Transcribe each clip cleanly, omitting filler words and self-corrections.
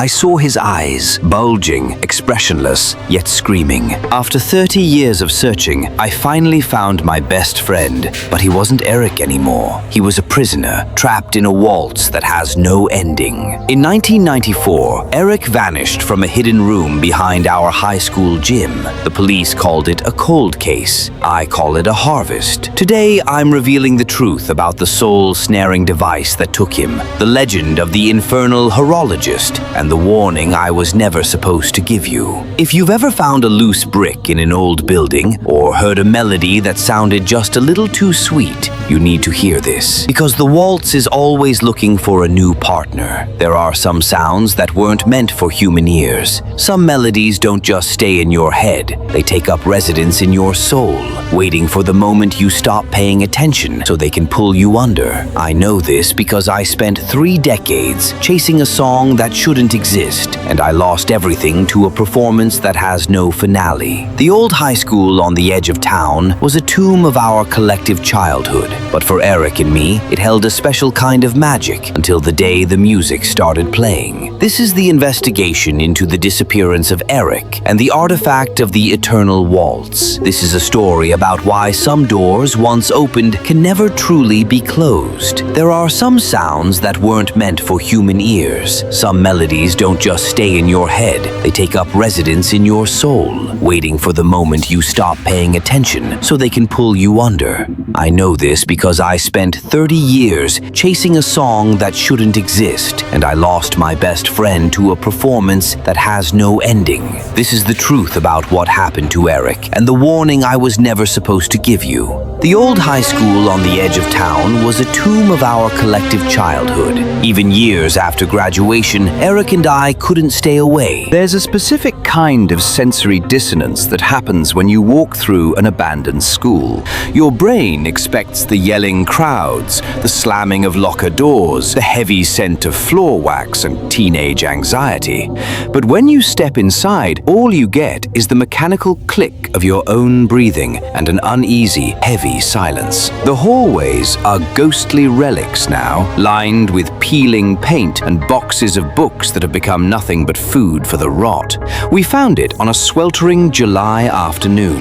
I saw his eyes, bulging, expressionless, yet screaming. After 30 years of searching, I finally found my best friend, but he wasn't Eric anymore. He was a prisoner, trapped in a waltz that has no ending. In 1994, Eric vanished from a hidden room behind our high school gym. The police called it a cold case. I call it a harvest. Today, I'm revealing the truth about the soul-snaring device that took him, the legend of the Infernal Horologist, and the warning I was never supposed to give you. If you've ever found a loose brick in an old building, or heard a melody that sounded just a little too sweet, you need to hear this. Because the waltz is always looking for a new partner. There are some sounds that weren't meant for human ears. Some melodies don't just stay in your head. They take up residence in your soul, waiting for the moment you stop paying attention so they can pull you under. I know this because I spent 3 decades chasing a song that shouldn't exist, and I lost everything to a performance that has no finale. The old high school on the edge of town was a tomb of our collective childhood, but for Eric and me, it held a special kind of magic until the day the music started playing. This is the investigation into the disappearance of Eric and the artifact of the Eternal Waltz. This is a story about why some doors once opened can never truly be closed. There are some sounds that weren't meant for human ears. Some melodies don't just stay in your head. They take up residence in your soul, waiting for the moment you stop paying attention so they can pull you under. I know this because I spent 30 years chasing a song that shouldn't exist, and I lost my best friend to a performance that has no ending. This is the truth about what happened to Eric, and the warning I was never supposed to give you. The old high school on the edge of town was a tomb of our collective childhood. Even years after graduation, Eric and I couldn't stay away. There's a specific kind of sensory dissonance that happens when you walk through an abandoned school. Your brain expects the yelling crowds, the slamming of locker doors, the heavy scent of floor wax and teenage anxiety. But when you step inside, all you get is the mechanical click of your own breathing and an uneasy, heavy silence. The hallways are ghostly relics now, lined with peeling paint and boxes of books that have become nothing but food for the rot. We found it on a sweltering July afternoon.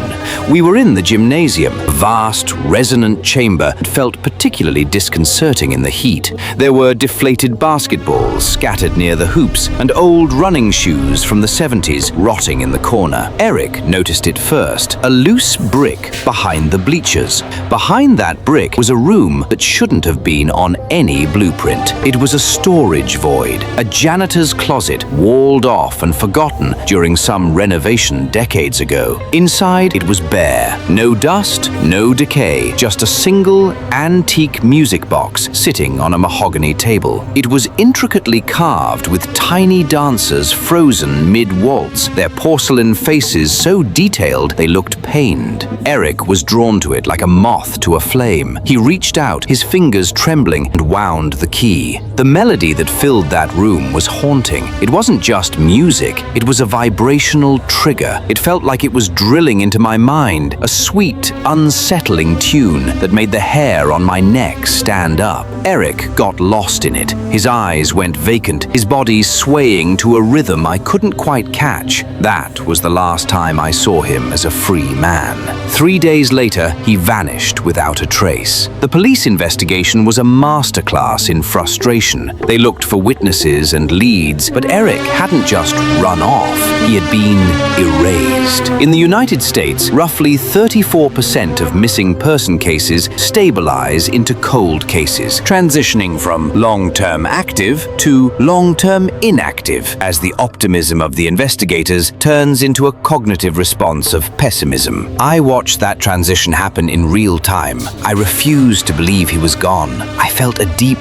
We were in the gymnasium, a vast, resonant chamber that felt particularly disconcerting in the heat. There were deflated basketballs scattered near the hoops and old running shoes from the 70s rotting in the corner. Eric noticed it first, a loose brick behind the bleachers. Behind that brick was a room that shouldn't have been on any blueprint. It was a storage void, a janitor's closet walled off and forgotten during some renovation decades ago. Inside, it was bare. No dust, no decay, just a single antique music box sitting on a mahogany table. It was intricately carved with tiny dancers frozen mid-waltz, their porcelain faces so detailed they looked pained. Eric was drawn to it like a moth to a flame. He reached out, his fingers trembling, and wound the key. The melody that filled that room was haunting. It wasn't just music, it was a vibrational trigger. It felt like it was drilling into my mind, a sweet, unsettling tune that made the hair on my neck stand up. Eric got lost in it. His eyes went vacant, his body swaying to a rhythm I couldn't quite catch. That was the last time I saw him as a free man. 3 days later, he vanished without a trace. The police investigation was a masterclass in frustration. They looked for witnesses and leads, but Eric hadn't just run off. He had been erased. In the United States, roughly 34% of missing person cases stabilize into cold cases, transitioning from long-term active to long-term inactive as the optimism of the investigators turns into a cognitive response of pessimism. I watched that transition happen in real time. I refused to believe he was gone. I felt a deep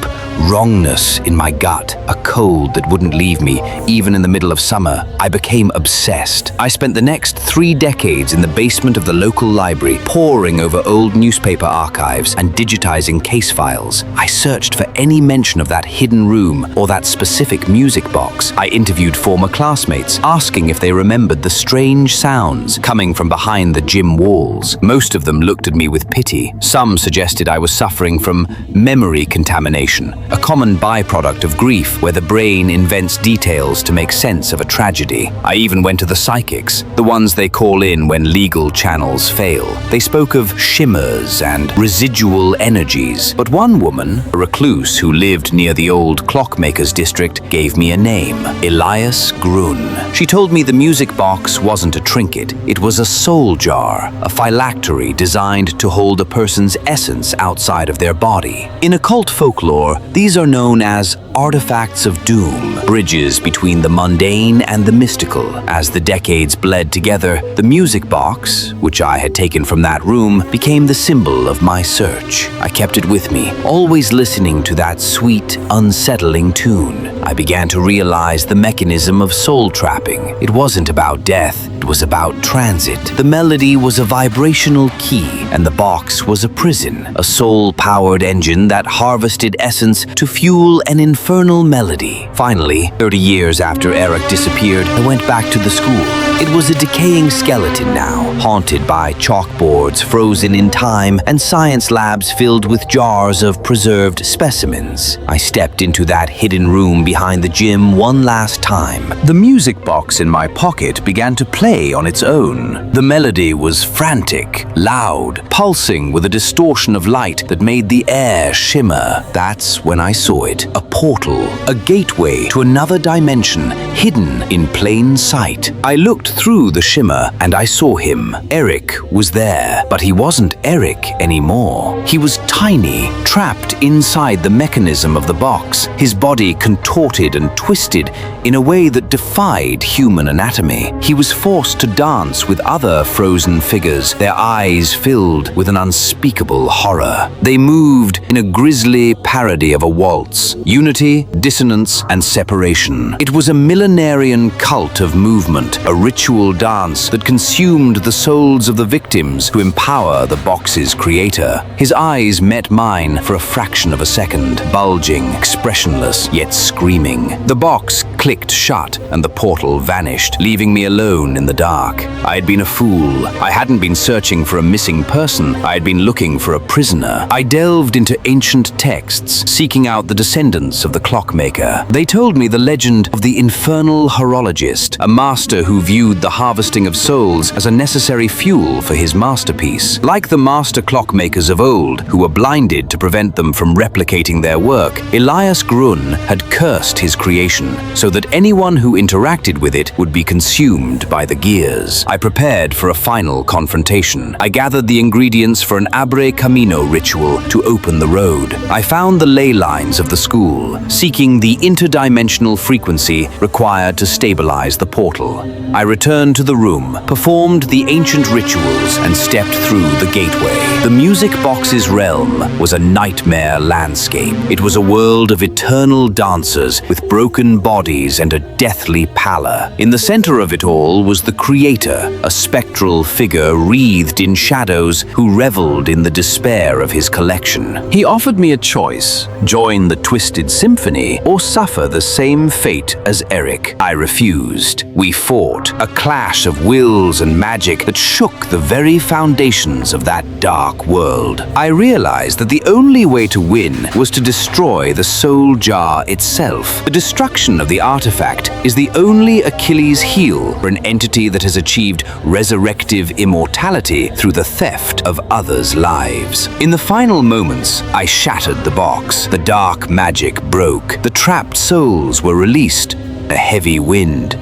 wrongness in my gut, a cold that wouldn't leave me, even in the middle of summer. I became obsessed. I spent the next 3 decades in the basement of the local library, poring over old newspaper archives and digitizing case files. I searched for any mention of that hidden room or that specific music box. I interviewed former classmates, asking if they remembered the strange sounds coming from behind the gym walls. Most of them looked at me with with pity. Some suggested I was suffering from memory contamination, a common byproduct of grief where the brain invents details to make sense of a tragedy. I even went to the psychics, the ones they call in when legal channels fail. They spoke of shimmers and residual energies, but one woman, a recluse who lived near the old clockmaker's district, gave me a name: Elias Grunn. She told me the music box wasn't a trinket, it was a soul jar, a phylactery designed to hold a person's essence outside of their body. In occult folklore, these are known as artifacts of doom, bridges between the mundane and the mystical. As the decades bled together, the music box, which I had taken from that room, became the symbol of my search. I kept it with me, always listening to that sweet, unsettling tune. I began to realize the mechanism of soul trapping. It wasn't about death, it was about transit. The melody was a vibrational key, and the box was a prison, a soul-powered engine that harvested essence to fuel an infernal melody. Finally, 30 years after Eric disappeared, I went back to the school. It was a decaying skeleton now, haunted by chalkboards frozen in time and science labs filled with jars of preserved specimens. I stepped into that hidden room behind the gym one last time. The music box in my pocket began to play on its own. The melody was frantic, loud, pulsing with a distortion of light that made the air shimmer. That's when I saw it. A portal, a gateway to another dimension, hidden in plain sight. I looked through the shimmer and I saw him. Eric was there, but he wasn't Eric anymore. He was tiny, trapped inside the mechanism of the box, his body contorted and twisted in a way that defied human anatomy. He was forced to dance with other frozen figures, their eyes filled with an unspeakable horror. They moved in a grisly parody of a waltz, unity, dissonance, and separation. It was a millenarian cult of movement, a ritual dance that consumed the souls of the victims to empower the box's creator. His eyes met mine for a fraction of a second, bulging, expressionless, yet screaming. The box clicked shut and the portal vanished, leaving me alone in the dark. I had been a fool. I hadn't been searching for a missing person. I had been looking for a prisoner. I delved into ancient texts, seeking out the descendants of the clockmaker. They told me the legend of the Infernal Horologist, a master who viewed the harvesting of souls as a necessary fuel for his masterpiece. Like the master clockmakers of old, who were blinded to prevent them from replicating their work, Elias Grunn had cursed his creation so that anyone who interacted with it would be consumed by the gears. I prepared for a final confrontation. I gathered the ingredients for an Abre Camino ritual to open the road. I found the ley lines of the school, seeking the interdimensional frequency required to stabilize the portal. I returned to the room, performed the ancient rituals, and stepped through the gateway. The music box's realm was a nightmare landscape. It was a world of eternal dancers with broken bodies and a deathly pallor. In the center of it all was the creator, a spectral figure wreathed in shadows who reveled in the despair of his collection. He offered me a choice: join the twisted symphony or suffer the same fate as Eric. I refused. We fought, a clash of wills and magic that shook the very foundations of that dark world. I realized that the only way to win was to destroy the soul jar itself. The destruction of the artifact is the only Achilles heel for an entity that has achieved resurrective immortality through the theft of others' lives. In the final moments, I shattered the box. The dark magic broke. The trapped souls were released. A heavy wind.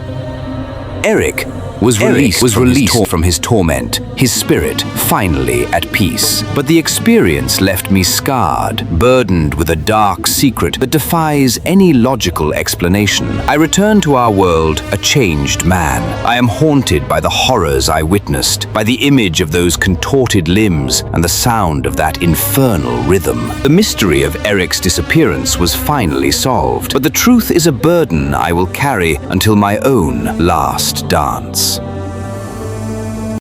Eric was released from his torment, his spirit finally at peace. But the experience left me scarred, burdened with a dark secret that defies any logical explanation. I returned to our world a changed man. I am haunted by the horrors I witnessed, by the image of those contorted limbs and the sound of that infernal rhythm. The mystery of Eric's disappearance was finally solved, but the truth is a burden I will carry until my own last dance.